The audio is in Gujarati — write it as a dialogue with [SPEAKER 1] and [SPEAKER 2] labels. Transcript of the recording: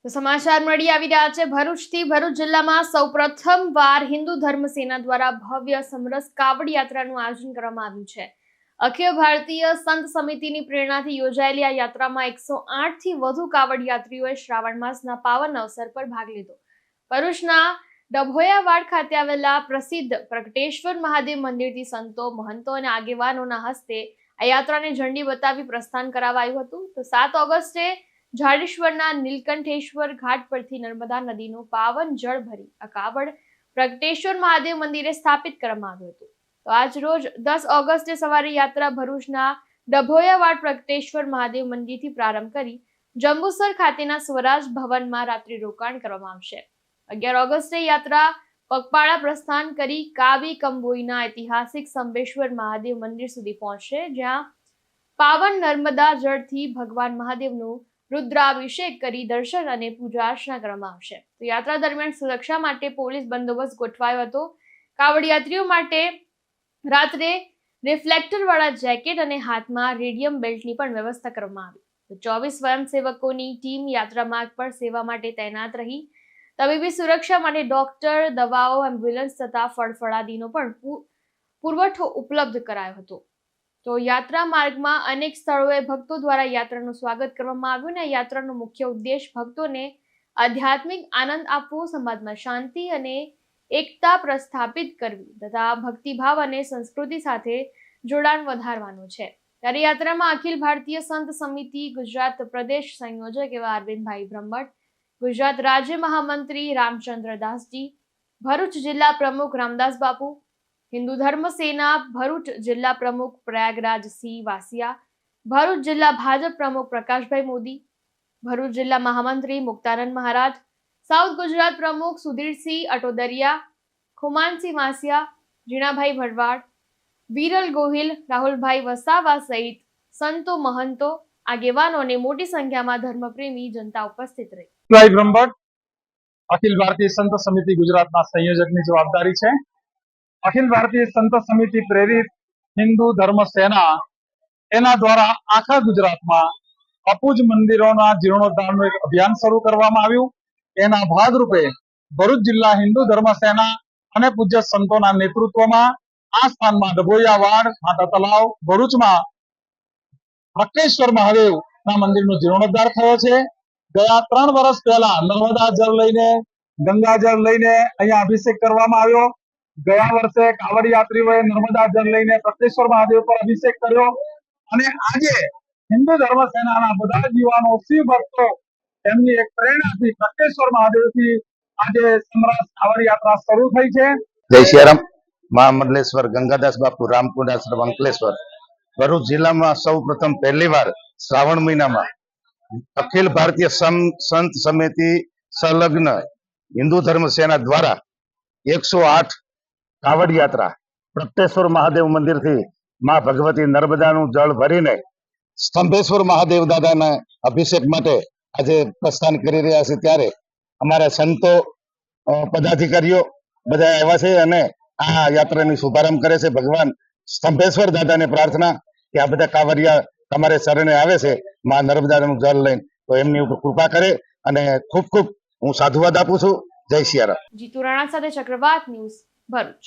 [SPEAKER 1] તો સમાચાર મળી આવી રહ્યા છે ભરૂચથી। ભરૂચ જિલ્લામાં સૌપ્રથમવાર હિન્દુ ધર્મ સેના દ્વારા ભવ્ય સમરસ કાવડ યાત્રાનું આયોજન કરવામાં આવ્યું છે। અખિલ ભારતીય સંત સમિતિની પ્રેરણાથી યોજાયેલી આ યાત્રામાં 108 થી વધુ કાવડ યાત્રીઓએ શ્રાવણ માસના પાવન અવસર પર ભાગ લીધો। ભરૂચના ડભોયાવાડ ખાતે આવેલા પ્રસિદ્ધ પ્રગટેશ્વર મહાદેવ મંદિરથી સંતો, મહંતો અને આગેવાનોના હસ્તે આ યાત્રાને ઝંડી બતાવી પ્રસ્થાન કરાવાયું હતું। તો 7 ઓગસ્ટે જાડેશ્વરના નીલકંઠેશ્વર ઘાટ પરથી નર્મદા નદીનું પાવન જળ ભરી આ કાવડ પ્રગટેશ્વર મહાદેવ મંદિરે સ્થાપિત કરવામાં આવ્યું હતું। તો આજ રોજ 10 ઓગસ્ટે સવારે યાત્રા ભરૂચના ડભોયાવાડ પ્રગટેશ્વર મહાદેવ મંદિરથી પ્રારંભ કરી જંબુસર ખાતેના સ્વરાજ ભવનમાં રાત્રિ રોકાણ કરવામાં આવશે। 11 ઓગસ્ટે યાત્રા પગપાળા પ્રસ્થાન કરી કાવી કંબોઈના ઐતિહાસિક સંબેશ્વર મહાદેવ મંદિર સુધી પહોંચશે, જ્યાં પાવન નર્મદા જળથી ભગવાન મહાદેવનું રુદ્રાભિષેક કરી દર્શન અને પૂજા અર્ચના કરવામાં આવશે। તો યાત્રા દરમિયાન સુરક્ષા માટે પોલીસ બંદોબસ્ત ગોઠવાયો હતો। કાવડ યાત્રીઓ માટે રાત્રે રિફ્લેક્ટર વાળા જેકેટ અને હાથમાં રેડિયમ બેલ્ટની પણ વ્યવસ્થા કરવામાં આવી। તો 24 સ્વયંસેવકોની ટીમ યાત્રા માર્ગ પર સેવા માટે તૈનાત રહી। તબીબી સુરક્ષા માટે ડોક્ટર, દવાઓ, એમ્બ્યુલન્સ તથા ફળફળાદીનો પણ પુરવઠો ઉપલબ્ધ કરાયો હતો। તો યાત્રા માર્ગમાં અનેક સ્થળોએ ભક્તો દ્વારા યાત્રાનું સ્વાગત કરવામાં આવ્યું અને યાત્રાનો મુખ્ય ઉદ્દેશ ભક્તોને આધ્યાત્મિક આનંદ આપવો, સમાજમાં શાંતિ અને એકતા પ્રસ્થાપિત કરવી તથા ભક્તિભાવ અને સંસ્કૃતિ સાથે જોડાણ વધારવાનો છે। ત્યારે યાત્રામાં અખિલ ભારતીય સંત સમિતિ ગુજરાત પ્રદેશ સંયોજક એવા અરવિંદભાઈ બ્રહ્મભટ્ટ, ગુજરાત રાજ્ય મહામંત્રી રામચંદ્ર દાસજી, ભરૂચ જિલ્લા પ્રમુખ રામદાસ બાપુ, હિન્દુ ધર્મ સેના ભરૂચ જિલ્લા પ્રમુખ પ્રયાગરાજ સિંહ વાસિયા, ભરૂચ જિલ્લા ભાજપ પ્રમુખ પ્રકાશભાઈ મોદી, ભરૂચ જિલ્લા મહામંત્રી મુક્તાનંદ મહારાજ, સાઉથ ગુજરાત પ્રમુખ સુધીરસિંહ અટોદરિયા, ખુમાનસિંહ વાસિયા, જીણાભાઈ ભરવાડ, વિરલ ગોહિલ, રાહુલભાઈ વસાવા સહિત સંતો, મહંતો, આગેવાનો અને મોટી સંખ્યામાં ધર્મપ્રેમી જનતા ઉપસ્થિત રહી।
[SPEAKER 2] બ્રહ્મભટ્ટ, અખિલ ભારતીય સંત સમિતિ ગુજરાતના સંયોજકની જવાબદારી છે। અખિલ ભારતીય સંત સમિતિ પ્રેરિત હિન્દુ ધર્મ સેના એના દ્વારા આખા ગુજરાતમાં અપૂજ મંદિરોના જીર્ણોદ્ધારનું એક અભિયાન શરૂ કરવામાં આવ્યું। એના ભાગરૂપે ભરૂચ જિલ્લા હિન્દુ ધર્મ સેના અને પૂજ્ય સંતોના નેતૃત્વમાં આ સ્થાનમાં ડભોયાવાડ, માતા તલાવ, ભરૂચમાં પ્રગટેશ્વર મહાદેવના મંદિરનો જીર્ણોદ્ધાર થયો છે। ગયા 3 વર્ષ પહેલા નર્મદા જળ લઈને, ગંગા જળ લઈને અહીંયા અભિષેક કરવામાં આવ્યો। ગયા વર્ષે કાવડ યાત્રીઓએ નર્મદા જળ લઈને પ્રગટેશ્વર મહાદેવ પર અભિષેક કર્યો અને આજે હિન્દુ ધર્મ સેનાના બધા જ યુવાનો, શિવ ભક્તો એમની એક પ્રેરણાથી પ્રગટેશ્વર મહાદેવથી આજે સમરસ કાવડ યાત્રા શરૂ થઈ છે।
[SPEAKER 3] જય સિયારામ। મહામંડલેશ્વર ગંગાદાસ બાપુ રામકુંડ આશ્રમ અંકલેશ્વર ભરૂચ જિલ્લામાં સૌ પ્રથમ પહેલીવાર શ્રાવણ મહિનામાં અખિલ ભારતીય સંત સમિતિ સંલગ્ન હિન્દુ ધર્મ સેના દ્વારા 108 કાવડ યાત્રા પ્રગટેશ્વર મહાદેવ મંદિરથી માં ભગવતી નર્મદાનું જળ ભરીને સ્તંભેશ્વર મહાદેવ દાદાના અભિષેક માટે આજે પ્રસ્થાન કરી રહ્યા છે। ત્યારે અમારા સંતો, પદાધિકારીઓ બધા આવ્યા છે અને આ યાત્રાની શુભારંભ કરે છે। ભગવાન સ્તંભેશ્વર દાદાને પ્રાર્થના કે આ બધા કાંવરિયા તમારે શરણે આવે છે માં નર્મદાનું જળ લઈને, તો એમની ઉપર કૃપા કરે અને ખૂબ ખૂબ હું સાધુવાદ આપું છું। જય સિયારામ।
[SPEAKER 1] જીતુ રાણા સાથે ચક્રવાત ન્યૂઝ, ભરૂચ।